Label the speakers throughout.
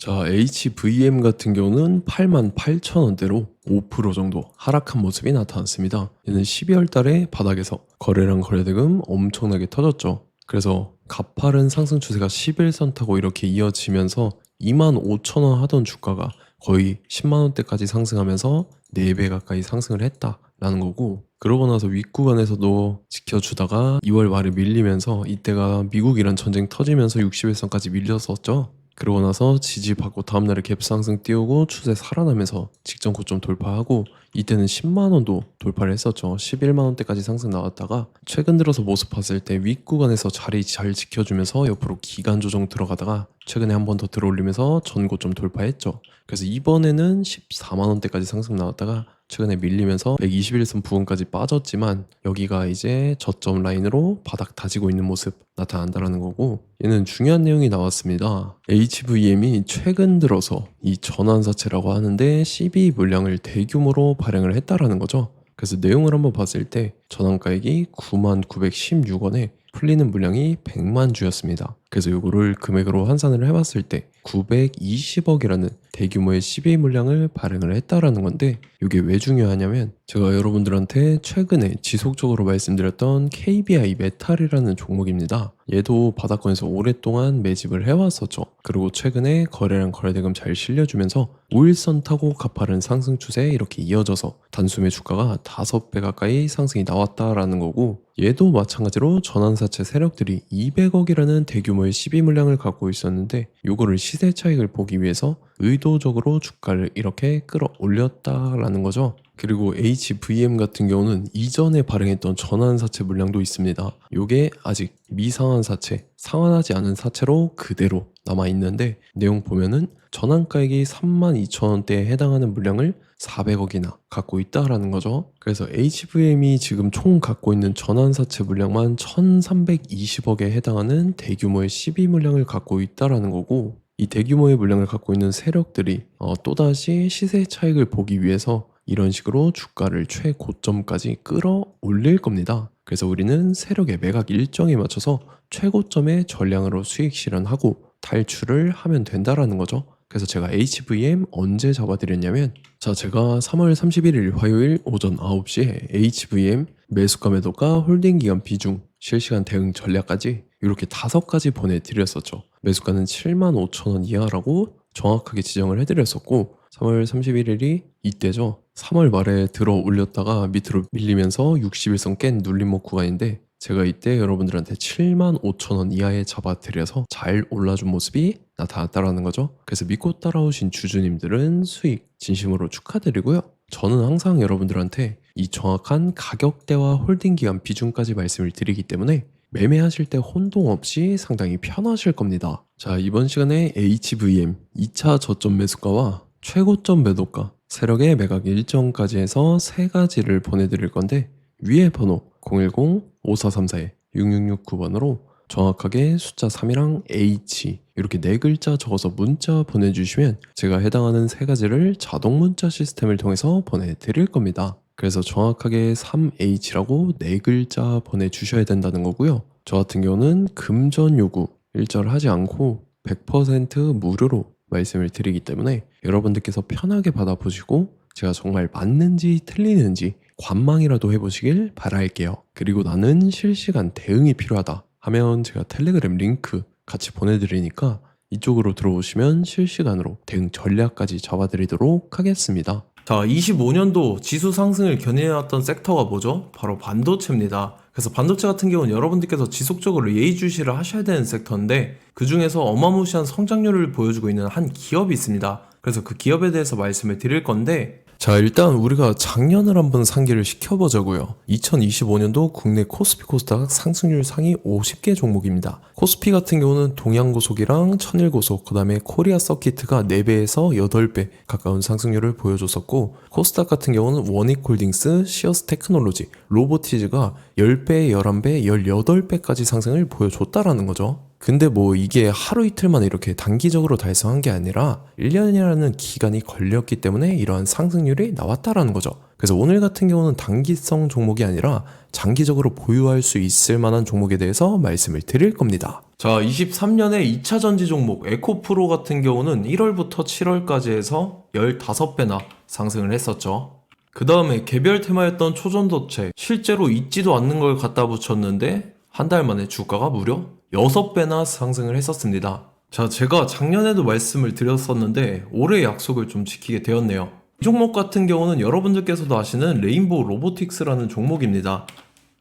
Speaker 1: 자, HVM 같은 경우는 88,000원대로 5% 정도 하락한 모습이 나타났습니다. 얘는 12월 달에 바닥에서 거래량 거래대금 엄청나게 터졌죠. 그래서 가파른 상승 추세가 11선 타고 이렇게 이어지면서 25,000원 하던 주가가 거의 10만원대까지 상승하면서 4배 가까이 상승을 했다라는 거고, 그러고 나서 윗구간에서도 지켜주다가 2월 말에 밀리면서 이때가 미국이란 전쟁 터지면서 61선까지 밀렸었죠. 그러고 나서 지지받고 다음날에 갭상승 띄우고 추세 살아나면서 직전 고점 돌파하고, 이때는 10만원도 돌파를 했었죠. 11만원대까지 상승 나왔다가 최근 들어서 모습 봤을 때 윗구간에서 자리 잘 지켜주면서 옆으로 기간 조정 들어가다가 최근에 한 번 더 들어올리면서 전 고점 돌파했죠. 그래서 이번에는 14만원대까지 상승 나왔다가 최근에 밀리면서 121선 부근까지 빠졌지만 여기가 이제 저점 라인으로 바닥 다지고 있는 모습 나타난다는 거고, 얘는 중요한 내용이 나왔습니다. HVM이 최근 들어서 이 전환사채라고 하는데 CB 물량을 대규모로 발행을 했다라는 거죠. 그래서 내용을 한번 봤을 때 전환가액이 99,916원에 풀리는 물량이 100만 주였습니다. 그래서 이거를 금액으로 환산을 해봤을 때 920억이라는 대규모의 CB 물량을 발행을 했다라는 건데, 이게 왜 중요하냐면 제가 여러분들한테 최근에 지속적으로 말씀드렸던 KBI 메탈이라는 종목입니다. 얘도 바닥권에서 오랫동안 매집을 해왔었죠. 그리고 최근에 거래량 거래대금 잘 실려주면서 5일선 타고 가파른 상승 추세에 이렇게 이어져서 단숨에 주가가 5배 가까이 상승이 나왔다라는 거고, 얘도 마찬가지로 전환사채 세력들이 200억이라는 대규모의 12 물량을 갖고 있었는데, 요거를 시세 차익을 보기 위해서 의도적으로 주가를 이렇게 끌어올렸다라는 거죠. 그리고 HVM 같은 경우는 이전에 발행했던 전환사채 물량도 있습니다. 요게 아직 미상환사채, 상환하지 않은 사채로 그대로 남아있는데, 내용 보면은 전환가액이 32,000원대에 해당하는 물량을 400억이나 갖고 있다라는 거죠. 그래서 HVM이 지금 총 갖고 있는 전환사채 물량만 1320억에 해당하는 대규모의 12 물량을 갖고 있다라는 거고, 이 대규모의 물량을 갖고 있는 세력들이 또다시 시세 차익을 보기 위해서 이런 식으로 주가를 최고점까지 끌어올릴 겁니다. 그래서 우리는 세력의 매각 일정에 맞춰서 최고점의 전량으로 수익 실현하고 탈출을 하면 된다라는 거죠. 그래서 제가 HVM 언제 잡아드렸냐면, 자, 제가 3월 31일 화요일 오전 9시에 HVM 매수가 매도가 홀딩 기간 비중 실시간 대응 전략까지 이렇게 5가지 보내드렸었죠. 매수가는 75,000원 이하라고 정확하게 지정을 해드렸었고, 3월 31일이 이때죠. 3월 말에 들어 올렸다가 밑으로 밀리면서 61선 깬 눌림목 구간인데, 제가 이때 여러분들한테 75,000원 이하에 잡아드려서 잘 올라준 모습이 나타났다라는 거죠. 그래서 믿고 따라오신 주주님들은 수익 진심으로 축하드리고요. 저는 항상 여러분들한테 이 정확한 가격대와 홀딩 기간 비중까지 말씀을 드리기 때문에 매매하실 때 혼동 없이 상당히 편하실 겁니다. 자, 이번 시간에 HVM 2차 저점 매수가와 최고점 매도가, 세력의 매각 일정까지 해서 3가지를 보내드릴 건데, 위에 번호 010-5434-6669번으로 정확하게 숫자 3이랑 H 이렇게 4글자 적어서 문자 보내주시면 제가 해당하는 3가지를 자동 문자 시스템을 통해서 보내드릴 겁니다. 그래서 정확하게 3H라고 4글자 보내주셔야 된다는 거고요. 저 같은 경우는 금전 요구 일절하지 않고 100% 무료로 말씀을 드리기 때문에 여러분들께서 편하게 받아보시고 제가 정말 맞는지 틀리는지 관망이라도 해보시길 바랄게요. 그리고 나는 실시간 대응이 필요하다 하면 제가 텔레그램 링크 같이 보내드리니까 이쪽으로 들어오시면 실시간으로 대응 전략까지 잡아드리도록 하겠습니다. 자, 25년도 지수 상승을 견인해왔던 섹터가 뭐죠? 바로 반도체입니다. 그래서 반도체 같은 경우는 여러분들께서 지속적으로 예의주시를 하셔야 되는 섹터인데, 그 중에서 어마무시한 성장률을 보여주고 있는 한 기업이 있습니다. 그래서 그 기업에 대해서 말씀을 드릴 건데, 자, 일단 우리가 작년을 한번 상기를 시켜보자고요. 2025년도 국내 코스피 코스닥 상승률 상위 50개 종목입니다. 코스피 같은 경우는 동양고속이랑 천일고속, 그 다음에 코리아 서키트가 4배에서 8배 가까운 상승률을 보여줬었고, 코스닥 같은 경우는 원익홀딩스, 시어스 테크놀로지, 로보티즈가 10배, 11배, 18배까지 상승을 보여줬다라는 거죠. 근데 뭐 이게 하루 이틀 만에 이렇게 단기적으로 달성한 게 아니라 1년이라는 기간이 걸렸기 때문에 이러한 상승률이 나왔다라는 거죠. 그래서 오늘 같은 경우는 단기성 종목이 아니라 장기적으로 보유할 수 있을 만한 종목에 대해서 말씀을 드릴 겁니다. 자, 23년에 2차 전지 종목 에코프로 같은 경우는 1월부터 7월까지 해서 15배나 상승을 했었죠. 그 다음에 개별 테마였던 초전도체, 실제로 있지도 않는 걸 갖다 붙였는데 한 달 만에 주가가 무려 6배나 상승을 했었습니다. 자, 제가 작년에도 말씀을 드렸었는데 올해 약속을 좀 지키게 되었네요. 이 종목 같은 경우는 여러분들께서도 아시는 레인보우 로보틱스라는 종목입니다.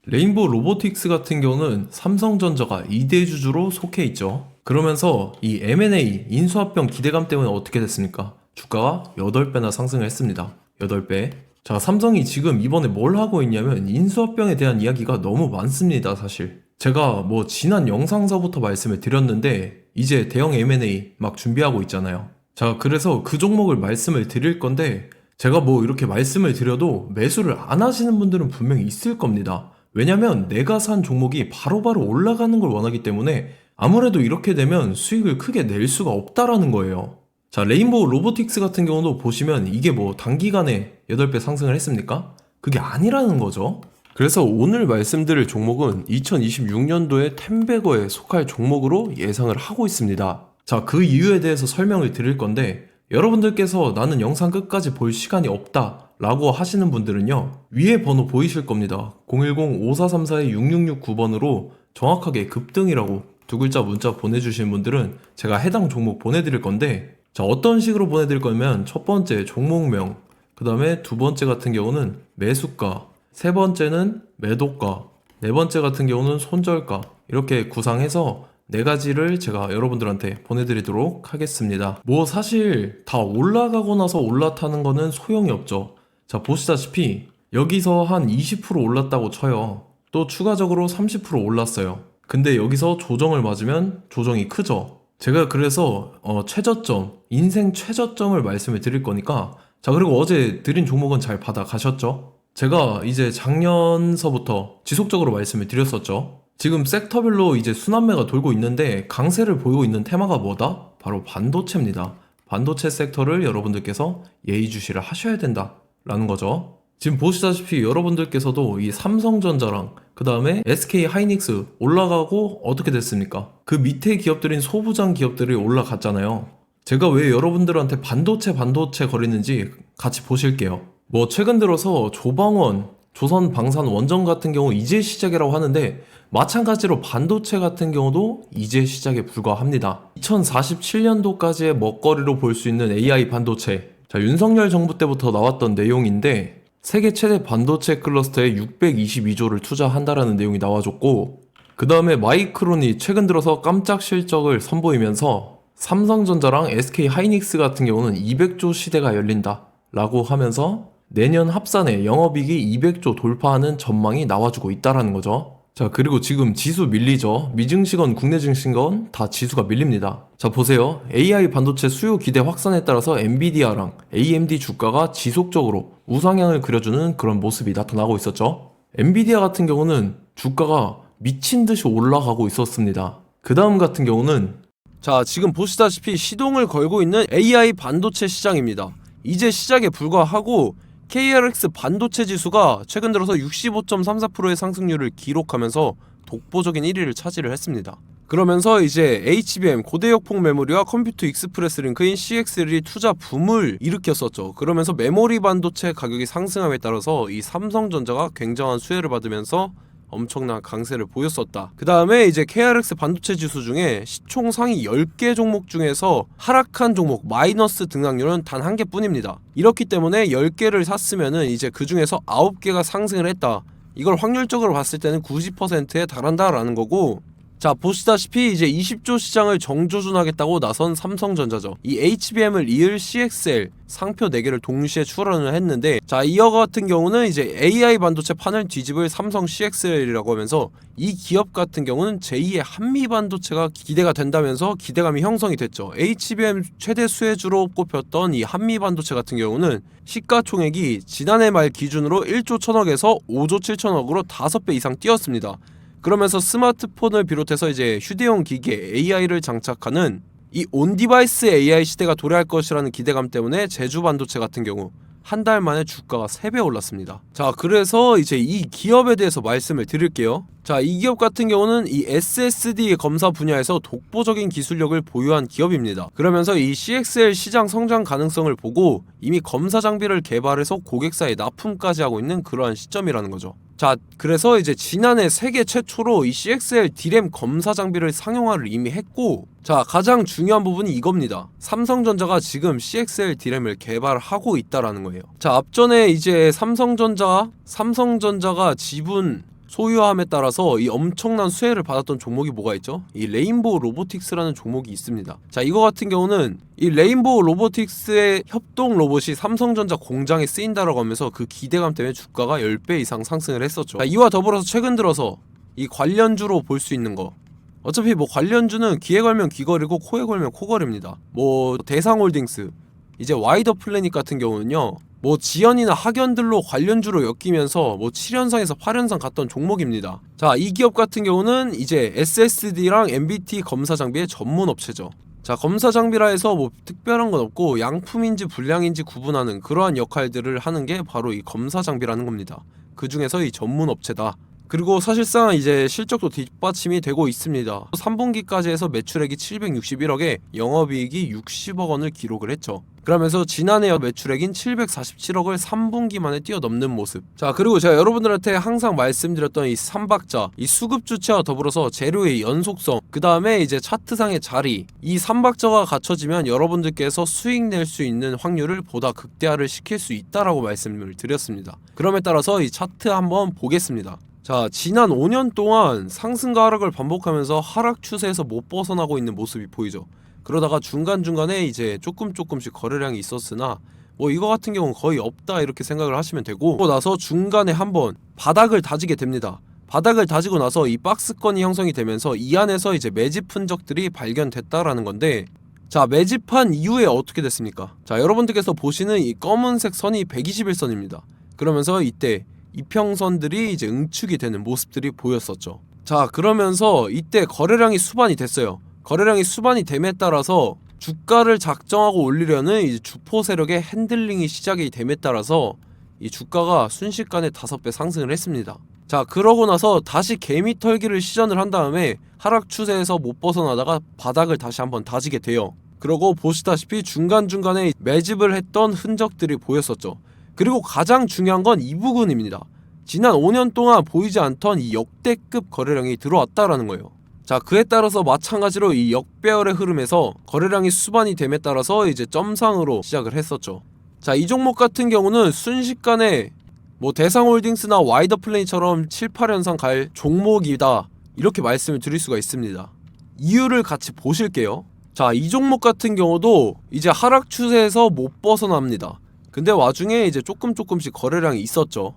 Speaker 1: 레인보우 로보틱스 같은 경우는 삼성전자가 2대 주주로 속해 있죠. 그러면서 이 M&A 인수합병 기대감 때문에 어떻게 됐습니까? 주가가 8배나 상승을 했습니다. 8배. 자, 삼성이 지금 이번에 뭘 하고 있냐면 인수합병에 대한 이야기가 너무 많습니다, 사실. 제가 뭐 지난 영상서부터 말씀을 드렸는데 이제 대형 M&A 막 준비하고 있잖아요. 자, 그래서 그 종목을 말씀을 드릴 건데 제가 뭐 이렇게 말씀을 드려도 매수를 안 하시는 분들은 분명히 있을 겁니다. 왜냐면 내가 산 종목이 바로바로 올라가는 걸 원하기 때문에 아무래도 이렇게 되면 수익을 크게 낼 수가 없다라는 거예요. 자, 레인보우 로보틱스 같은 경우도 보시면 이게 뭐 단기간에 8배 상승을 했습니까? 그게 아니라는 거죠. 그래서 오늘 말씀드릴 종목은 2026년도에 템베거에 속할 종목으로 예상을 하고 있습니다. 자, 그 이유에 대해서 설명을 드릴 건데 여러분들께서 나는 영상 끝까지 볼 시간이 없다 라고 하시는 분들은요, 위에 번호 보이실 겁니다. 010-5434-6669번으로 정확하게 급등이라고 두 글자 문자 보내주신 분들은 제가 해당 종목 보내드릴 건데, 자, 어떤 식으로 보내드릴 거냐면 첫 번째 종목명, 그 다음에 두 번째 같은 경우는 매수가, 세 번째는 매도가, 네 번째 같은 경우는 손절가, 이렇게 구상해서 네 가지를 제가 여러분들한테 보내드리도록 하겠습니다. 뭐 사실 다 올라가고 나서 올라타는 거는 소용이 없죠. 자, 보시다시피 여기서 한 20% 올랐다고 쳐요. 또 추가적으로 30% 올랐어요. 근데 여기서 조정을 맞으면 조정이 크죠. 제가 그래서 최저점, 인생 최저점을 말씀을 드릴 거니까, 자, 그리고 어제 드린 종목은 잘 받아가셨죠? 제가 이제 작년서부터 지속적으로 말씀을 드렸었죠. 지금 섹터별로 이제 순환매가 돌고 있는데 강세를 보이고 있는 테마가 뭐다? 바로 반도체입니다. 반도체 섹터를 여러분들께서 예의주시를 하셔야 된다라는 거죠. 지금 보시다시피 여러분들께서도 이 삼성전자랑 그 다음에 SK 하이닉스 올라가고 어떻게 됐습니까? 그 밑에 기업들인 소부장 기업들이 올라갔잖아요. 제가 왜 여러분들한테 반도체 거리는지 같이 보실게요. 뭐 최근 들어서 조방원, 조선방산원전 같은 경우 이제 시작이라고 하는데 마찬가지로 반도체 같은 경우도 이제 시작에 불과합니다. 2047년도까지의 먹거리로 볼 수 있는 AI 반도체. 자, 윤석열 정부 때부터 나왔던 내용인데 세계 최대 반도체 클러스터에 622조를 투자한다라는 내용이 나와줬고, 그 다음에 마이크론이 최근 들어서 깜짝 실적을 선보이면서 삼성전자랑 SK 하이닉스 같은 경우는 200조 시대가 열린다 라고 하면서 내년 합산에 영업이익이 200조 돌파하는 전망이 나와주고 있다라는 거죠. 자, 그리고 지금 지수 밀리죠. 미증시건 국내 증시건 다 지수가 밀립니다. 자, 보세요. AI 반도체 수요 기대 확산에 따라서 엔비디아랑 AMD 주가가 지속적으로 우상향을 그려주는 그런 모습이 나타나고 있었죠. 엔비디아 같은 경우는 주가가 미친 듯이 올라가고 있었습니다. 그 다음 같은 경우는, 자, 지금 보시다시피 시동을 걸고 있는 AI 반도체 시장입니다. 이제 시작에 불과하고 KRX 반도체 지수가 최근 들어서 65.34%의 상승률을 기록하면서 독보적인 1위를 차지를 했습니다. 그러면서 이제 HBM 고대역폭 메모리와 컴퓨터 익스프레스 링크인 CXL이 투자 붐을 일으켰었죠. 그러면서 메모리 반도체 가격이 상승함에 따라서 이 삼성전자가 굉장한 수혜를 받으면서 엄청난 강세를 보였었다. 그 다음에 이제 KRX 반도체 지수 중에 시총 상위 10개 종목 중에서 하락한 종목 마이너스 등락률은 단 1개뿐입니다. 이렇기 때문에 10개를 샀으면은 이제 그 중에서 9개가 상승을 했다. 이걸 확률적으로 봤을 때는 90%에 달한다라는 거고, 자, 보시다시피 이제 20조 시장을 정조준하겠다고 나선 삼성전자죠. 이 HBM을 이을 CXL 상표 4개를 동시에 출원을 했는데, 자, 이어 같은 경우는 이제 AI 반도체 판을 뒤집을 삼성 CXL이라고 하면서 이 기업 같은 경우는 제2의 한미 반도체가 기대가 된다면서 기대감이 형성이 됐죠. HBM 최대 수혜주로 꼽혔던 이 한미 반도체 같은 경우는 시가총액이 지난해 말 기준으로 1조 1000억에서 5조 7천억으로 5배 이상 뛰었습니다. 그러면서 스마트폰을 비롯해서 이제 휴대용 기기에 AI를 장착하는 이 온디바이스 AI 시대가 도래할 것이라는 기대감 때문에 제주 반도체 같은 경우 한 달 만에 주가가 3배 올랐습니다. 자, 그래서 이제 이 기업에 대해서 말씀을 드릴게요. 자, 이 기업 같은 경우는 이 SSD 검사 분야에서 독보적인 기술력을 보유한 기업입니다. 그러면서 이 CXL 시장 성장 가능성을 보고 이미 검사 장비를 개발해서 고객사에 납품까지 하고 있는 그러한 시점이라는 거죠. 자, 그래서 이제 지난해 세계 최초로 이 CXL D램 검사 장비를 상용화를 이미 했고, 자, 가장 중요한 부분이 이겁니다. 삼성전자가 지금 CXL D램을 개발하고 있다라는 거예요. 자, 앞전에 이제 삼성전자가 지분 소유함에 따라서 이 엄청난 수혜를 받았던 종목이 뭐가 있죠? 이 레인보우 로보틱스라는 종목이 있습니다. 자, 이거 같은 경우는 이 레인보우 로보틱스의 협동 로봇이 삼성전자 공장에 쓰인다라고 하면서 그 기대감 때문에 주가가 10배 이상 상승을 했었죠. 자, 이와 더불어서 최근 들어서 이 관련주로 볼 수 있는 거, 어차피 뭐 관련주는 귀에 걸면 귀걸이고 코에 걸면 코걸입니다. 뭐 대상홀딩스, 이제 와이더 플래닛 같은 경우는요, 뭐 지연이나 학연들로 관련주로 엮이면서 뭐 7연상에서 8연상 갔던 종목입니다. 자, 이 기업 같은 경우는 이제 SSD랑 MBT 검사 장비의 전문 업체죠. 자, 검사 장비라 해서 뭐 특별한 건 없고 양품인지 불량인지 구분하는 그러한 역할들을 하는 게 바로 이 검사 장비라는 겁니다. 그 중에서 이 전문 업체다. 그리고 사실상 이제 실적도 뒷받침이 되고 있습니다. 3분기까지 해서 매출액이 761억에 영업이익이 60억 원을 기록을 했죠. 그러면서 지난해 매출액인 747억을 3분기 만에 뛰어넘는 모습. 자, 그리고 제가 여러분들한테 항상 말씀드렸던 이 3박자, 이 수급 주체와 더불어서 재료의 연속성, 그 다음에 이제 차트상의 자리, 이 3박자가 갖춰지면 여러분들께서 수익 낼 수 있는 확률을 보다 극대화를 시킬 수 있다라고 말씀을 드렸습니다. 그럼에 따라서 이 차트 한번 보겠습니다. 자, 지난 5년 동안 상승과 하락을 반복하면서 하락 추세에서 못 벗어나고 있는 모습이 보이죠. 그러다가 중간중간에 이제 조금씩 거래량이 있었으나 뭐 이거 같은 경우는 거의 없다 이렇게 생각을 하시면 되고, 그러고 나서 중간에 한번 바닥을 다지게 됩니다. 바닥을 다지고 나서 이 박스권이 형성이 되면서 이 안에서 이제 매집 흔적들이 발견됐다라는 건데, 자, 매집한 이후에 어떻게 됐습니까? 자, 여러분들께서 보시는 이 검은색 선이 121선입니다. 그러면서 이때 이평선들이 이제 응축이 되는 모습들이 보였었죠. 자, 그러면서 이때 거래량이 수반이 됐어요. 거래량이 수반이 됨에 따라서 주가를 작정하고 올리려는 이제 주포 세력의 핸들링이 시작이 됨에 따라서 이 주가가 순식간에 5배 상승을 했습니다. 자, 그러고 나서 다시 개미 털기를 시전을 한 다음에 하락 추세에서 못 벗어나다가 바닥을 다시 한번 다지게 돼요. 그러고 보시다시피 중간중간에 매집을 했던 흔적들이 보였었죠. 그리고 가장 중요한 건 이 부분입니다. 지난 5년 동안 보이지 않던 이 역대급 거래량이 들어왔다라는 거예요. 자, 그에 따라서 마찬가지로 이 역배열의 흐름에서 거래량이 수반이 됨에 따라서 이제 점상으로 시작을 했었죠. 자, 이 종목 같은 경우는 순식간에 뭐 대상홀딩스나 와이더 플래닛처럼 7, 8연상 갈 종목이다 이렇게 말씀을 드릴 수가 있습니다. 이유를 같이 보실게요. 자, 이 종목 같은 경우도 이제 하락 추세에서 못 벗어납니다. 근데 와중에 이제 조금씩 거래량이 있었죠.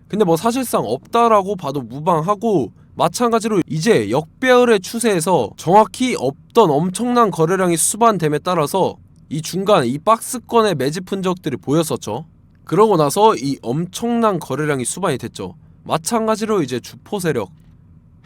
Speaker 1: 근데 뭐 사실상 없다라고 봐도 무방하고, 마찬가지로 이제 역배열의 추세에서 정확히 없던 엄청난 거래량이 수반됨에 따라서 이 중간 이 박스권의 매집 흔적들이 보였었죠. 그러고 나서 이 엄청난 거래량이 수반이 됐죠. 마찬가지로 이제 주포 세력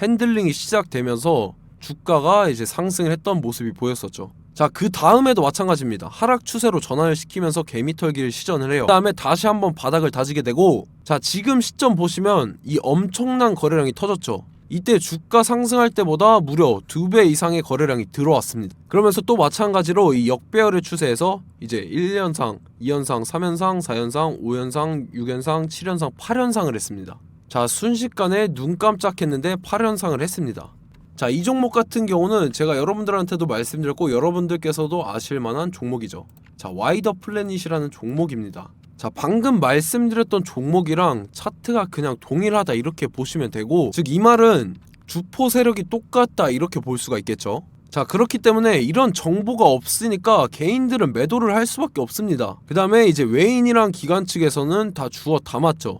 Speaker 1: 핸들링이 시작되면서 주가가 이제 상승을 했던 모습이 보였었죠. 자, 그 다음에도 마찬가지입니다. 하락 추세로 전환을 시키면서 개미털기를 시전을 해요. 그 다음에 다시 한번 바닥을 다지게 되고, 자, 지금 시점 보시면 이 엄청난 거래량이 터졌죠. 이때 주가 상승할 때보다 무려 2배 이상의 거래량이 들어왔습니다. 그러면서 또 마찬가지로 이 역배열의 추세에서 이제 1연상, 2연상, 3연상, 4연상, 5연상, 6연상, 7연상, 8연상을 했습니다. 자, 순식간에 눈 깜짝했는데 8연상을 했습니다. 자, 이 종목 같은 경우는 제가 여러분들한테도 말씀드렸고 여러분들께서도 아실만한 종목이죠. 자, 와이더 플래닛이라는 종목입니다. 자, 방금 말씀드렸던 종목이랑 차트가 그냥 동일하다 이렇게 보시면 되고, 즉 이 말은 주포 세력이 똑같다 이렇게 볼 수가 있겠죠. 자, 그렇기 때문에 이런 정보가 없으니까 개인들은 매도를 할 수밖에 없습니다. 그 다음에 이제 외인이랑 기관 측에서는 다 주워 담았죠.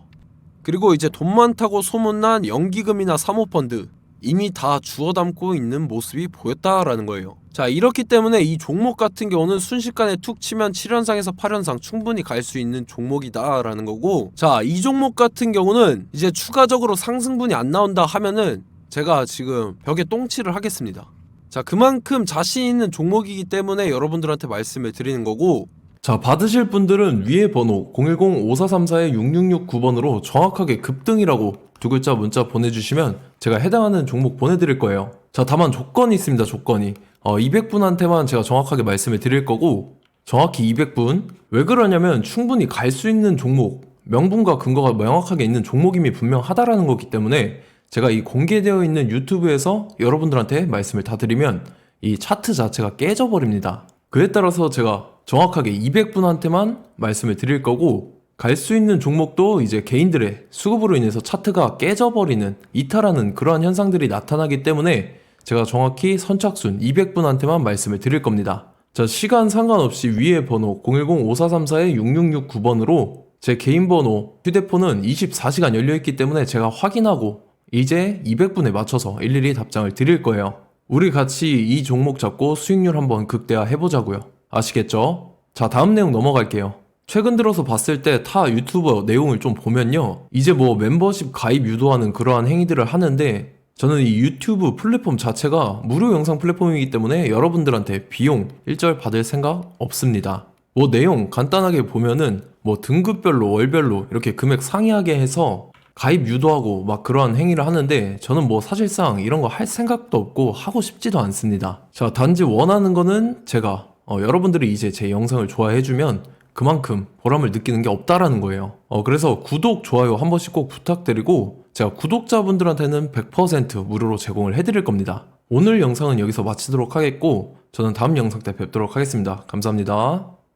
Speaker 1: 그리고 이제 돈 많다고 소문난 연기금이나 사모펀드 이미 다 주워 담고 있는 모습이 보였다라는 거예요. 자, 이렇기 때문에 이 종목 같은 경우는 순식간에 툭 치면 7연상에서 8연상 충분히 갈 수 있는 종목이다 라는 거고, 자, 이 종목 같은 경우는 이제 추가적으로 상승분이 안 나온다 하면은 제가 지금 벽에 똥칠을 하겠습니다. 자, 그만큼 자신 있는 종목이기 때문에 여러분들한테 말씀을 드리는 거고, 자, 받으실 분들은 위에 번호 010-5434-6669번으로 정확하게 급등이라고 두 글자 문자 보내주시면 제가 해당하는 종목 보내드릴 거예요. 자, 다만 조건이 있습니다. 조건이 200분한테만 제가 정확하게 말씀을 드릴 거고, 정확히 200분. 왜 그러냐면 충분히 갈 수 있는 종목, 명분과 근거가 명확하게 있는 종목임이 분명하다라는 거기 때문에 제가 이 공개되어 있는 유튜브에서 여러분들한테 말씀을 다 드리면 이 차트 자체가 깨져버립니다. 그에 따라서 제가 정확하게 200분한테만 말씀을 드릴 거고, 갈 수 있는 종목도 이제 개인들의 수급으로 인해서 차트가 깨져버리는, 이탈하는 그러한 현상들이 나타나기 때문에 제가 정확히 선착순 200분한테만 말씀을 드릴 겁니다. 자, 시간 상관없이 위에 번호 010-5434-6669번으로 제 개인 번호, 휴대폰은 24시간 열려있기 때문에 제가 확인하고 이제 200분에 맞춰서 일일이 답장을 드릴 거예요. 우리 같이 이 종목 잡고 수익률 한번 극대화 해보자고요. 아시겠죠? 자, 다음 내용 넘어갈게요. 최근 들어서 봤을 때 타 유튜버 내용을 좀 보면요, 이제 뭐 멤버십 가입 유도하는 그러한 행위들을 하는데, 저는 이 유튜브 플랫폼 자체가 무료 영상 플랫폼이기 때문에 여러분들한테 비용 일절 받을 생각 없습니다. 뭐 내용 간단하게 보면은 뭐 등급별로 월별로 이렇게 금액 상이하게 해서 가입 유도하고 막 그러한 행위를 하는데, 저는 뭐 사실상 이런 거 할 생각도 없고 하고 싶지도 않습니다. 자, 단지 원하는 거는 제가 여러분들이 이제 제 영상을 좋아해주면 그만큼 보람을 느끼는 게 없다라는 거예요. 그래서 구독, 좋아요 한 번씩 꼭 부탁드리고, 제가 구독자분들한테는 100% 무료로 제공을 해드릴 겁니다. 오늘 영상은 여기서 마치도록 하겠고, 저는 다음 영상 때 뵙도록 하겠습니다. 감사합니다.